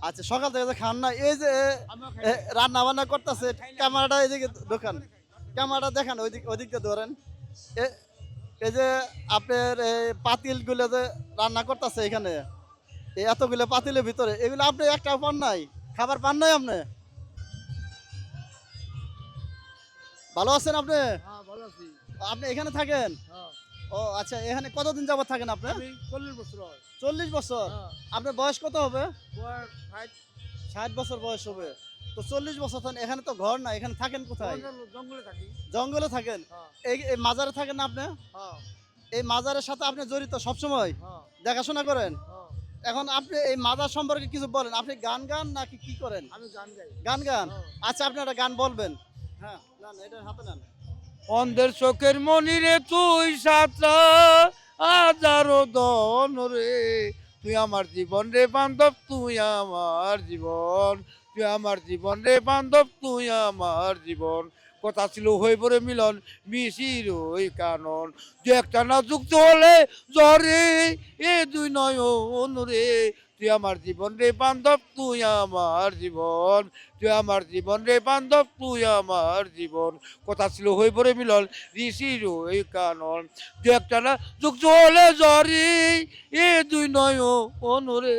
আচ্ছা, সকাল থেকে যে খান না, এই যে রান্না বান্না করতেছে, ক্যামেরাটা এইদিকে দোকান, ক্যামেরাটা দেখান, ওইদিক দিয়ে ধরেন। এ- এই যে আপনার এই পাতিল গুলো যে রান্না করতেছে এখানে, এই এতগুলো পাতিলের ভিতরে, এগুলো আপনি একটা পান নাই, খাবার পান নাই আপনি? ভালো আছেন আপনি? হ্যাঁ, ভালো আছি। আপনি এখানে থাকেন? হ্যাঁ, ও আচ্ছা, এখানে কতদিন যাবত থাকেন আপনি? আমি 40 বছর হয়। 40 বছর? হ্যাঁ, আপনার বয়স কত হবে? বয়স 60। 60 বছর বয়স হবে। তো 40 বছর থাকেন এখানে, তো ঘর না, এখানে থাকেন কোথায়? জঙ্গলে থাকি। জঙ্গলে থাকেন? হ্যাঁ, এই মাজারে থাকেন না আপনি? হ্যাঁ, এই মাজারের সাথে আপনি জড়িত সবসময়? হ্যাঁ, দেখাশোনা করেন? হ্যাঁ। এখন আপনি এই মাজার সম্পর্কে কিছু বলেন। আপনি গান গান নাকি কি করেন? আমি গান গাই। গান গান? হ্যাঁ। আচ্ছা, আপনি একটা গান বলবেন। হ্যাঁ, নেন, এটা হাতে নেন। অন্ধের চোখের মনিরে তুই সাতটা হাজারো দন রে, তুই আমার জীবন রে বান্ধব, তুই আমার জীবন, তুই আমার জীবন রে বান্ধব, তুই আমার জীবন। কথা ছিল হইব রে মিলন, মিশির ওই কানন, দু একটা না যুক্ত হলে জ্বরে এ দুই নয়ন রে, তুই আমার জীবন রে বান্ধব, তুই আমার জীবন, তুই আমার জীবন রে বান্ধব, তুই আমার জীবন। কথা ছিল হইব রে মিলন, ঋষির ওই কানন, দু একটা না যুক্ত হলে জ্বরে এ দুই নয়ন রে,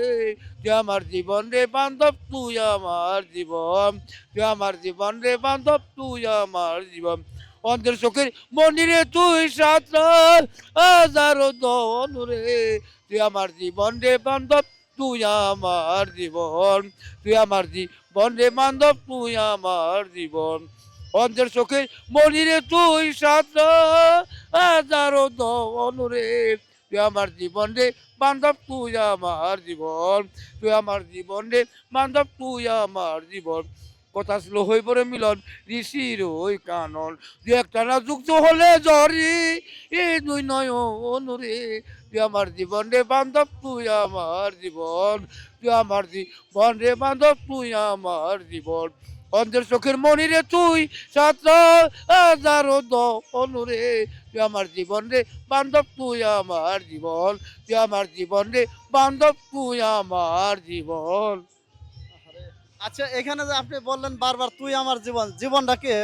তুই আমার জীবন রে বান্ধব, তুই আমার জীবন, তুই আমার জীবন রে বান্ধব, তুই আমার জীবন। অন্ধের চোখের মন্দিরে তুই সাতটা হাজারো দন রে, তুই আমার জীবন রে বান্ধব, তুই আমার জীবন, তুই আমার জীবন রে বান্ধব, তুই আমার জীবন। অন্ধের চোখে মনিরে তুই সাতটা হাজারো দন রে, তুই আমার জীবন রে বান্ধব, তুই আমার জীবন, তুই আমার জীবন রে বান্ধব, তুই আমার জীবন। কথা ছিল হইব রে মিলন, ঋষির ওই কানন, দু একটা না যুক্ত হলে জ্বরি এ দুই নয়ন রে, তুই আমার জীবন রে বান্ধব, তুই আমার জীবন, তুই আমার জীবন রে বান্ধব, তুই আমার জীবন। অন্ধের চোখের মনিরে তুই সাতটা হাজারো দন রে, তুই আমার জীবন রে বান্ধব, তুই আমার জীবন, তুই আমার জীবন রে বান্ধব, তুই আমার জীবন। আহারে। আচ্ছা, এখানে যে আপনি বললেন বারবার তুই আমার জীবন, জীবনটা কে?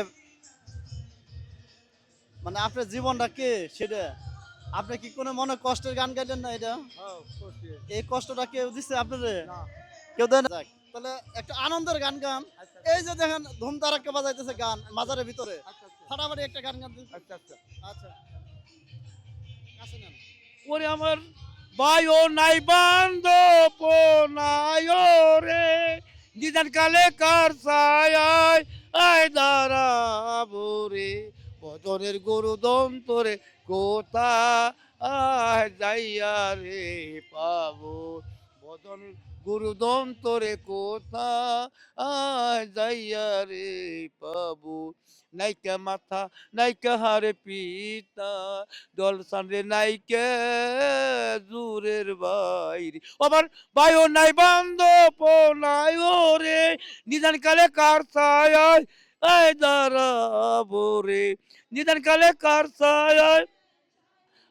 মানে আপনার জীবনটা কে সেটা? আপনি কি কোনো মনে কষ্টের গান গাইলেন না এটা? হ্যাঁ, করছি। এই কষ্টটা কেউ দিচ্ছে আপনারে? না। কেউ দেয় না? যাক, তাহলে একটা আনন্দের গান গান। আচ্ছা, এই যে দেখেন ধুম ধারাক্কা বাজাইতেছে গান মাজারের ভিতরে, আচ্ছা, আচ্ছা, ফাটাফাটি একটা গান গান দিন। আচ্ছা, আচ্ছা। আচ্ছা, কাছে নেন। ওরে আমার বায়ো নাই বান্ধব নাই রে, দিদান কালে কার ছায় আয় দাঁড়াবো রে, বদনের গরু দন্তরে কোথা আয় যাইয়া রে পাবো, বদনের গরু দন্তরে কোথা আয় যাইয়া রে পাবো, নাইকা মাথা নাইকা হারে পিতা, দল সামনে নাইকে দূরের বাইরে, আমার ভাইও নাই বান্ধব নাই ওরে, নিদান কালে কার ছায় আয় দাঁড়াবো রে, নিদান কালে কার ছায়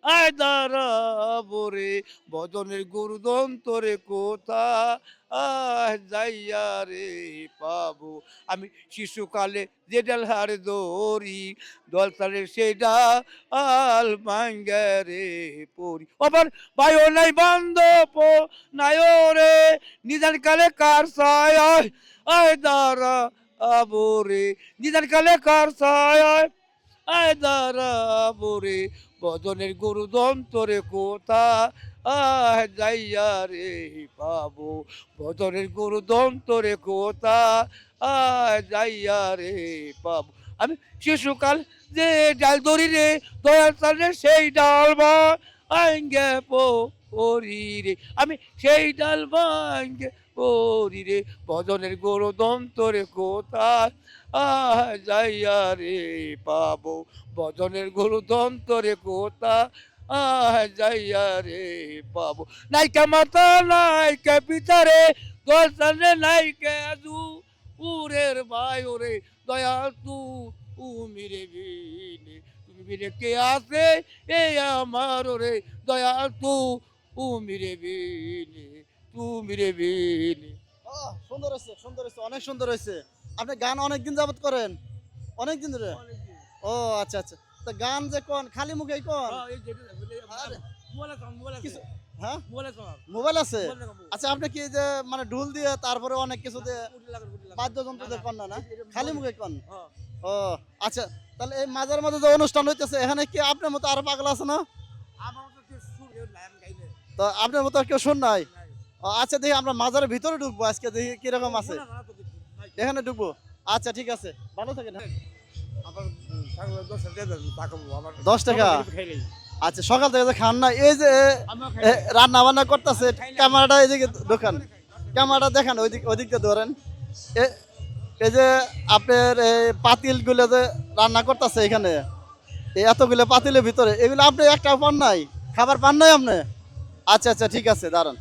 আয় দাঁড়াবো রে, বদনের গুরুদন্তরে কোথা আয় যাইয়া রে পাবো, আমি শিশুকালে যে ডাল হার দড়ি, দল তালে সেই ডাল ভাঙ্গে রে পড়ি, আবার ভাইও নাই বান্ধব নাই রে, নিদান কালে কার ছায় আয় দাঁড়াবো রে, নিদান কালে কার ছায় আয় দাঁড়াবো রে, বদনের গরু দন্তরে কোথা আহ যাইয়া রে পাবো, বদনের গরু দন্তরে কোথা যাইয়া রে পাবো, আমি শিশুকাল যে ডাল ধরি রে, দয়াল চালে সেই ডাল বা আঙ্গে পরি রে, আমি সেই ডাল ভাঙ্গে পরি রে, বদনের গরু দন্তরে কোথা যাইয়া রে পাবো, বদনের গরু দন্তরে কোথা যাইয়া রে পাবো, নাইকা মাথা নাইকা পিতারে, দর্শনে নাইকা দু উরের ভাই ওরে, দয়াল তুমি রে বিনে, তুমি বিনে কে আছে এই আমার ওরে, দয়াল তুমি রে বিনে, তুমি রে বিনে। সুন্দর হয়েছে, সুন্দর হয়েছে, অনেক সুন্দর হয়েছে। আপনি গান অনেক দিন যাবত করেন? অনেক দিন ধরে? ও আচ্ছা আচ্ছা। তো গান যে কোন খালি মুখেই কোন? আরে, কিছু হ্যাঁ মোবাইল আছে? আচ্ছা আপনি কি এই যে মানে ঢোল দিয়ে তারপরে অনেক কিছু দিয়ে বাদ্যযন্ত্র দিয়ে কোন না খালি মুখে কোন? ও আচ্ছা, তাহলে এই মাঝের মধ্যে যে অনুষ্ঠান হইতেছে এখানে কি আপনার মতো আরো পাগল আছে না? তো আপনার মতো আর কেউ শুন নাই? ও আচ্ছা, দেখি আমরা মাজারের ভিতরে ঢুকবো আজকে, দেখি কিরকম আছে। এখানে ঢুকবো। আচ্ছা ঠিক আছে, ভালো থাকেন। 10 টাকা? আচ্ছা, সকাল থেকে যে খান না, এই যে রান্না বান্না করতেছে, ক্যামেরাটা এদিকে ঢোকান, ক্যামেরাটা দেখান, ওইদিক দিয়ে ধরেন। এই যে আপনার এই পাতিল গুলো যে রান্না করতেছে এখানে, এই এতগুলো পাতিলের ভিতরে, এগুলো আপনি একটা পান নাই, খাবার পান নাই আপনি? আচ্ছা আচ্ছা ঠিক আছে, দাঁড়ান।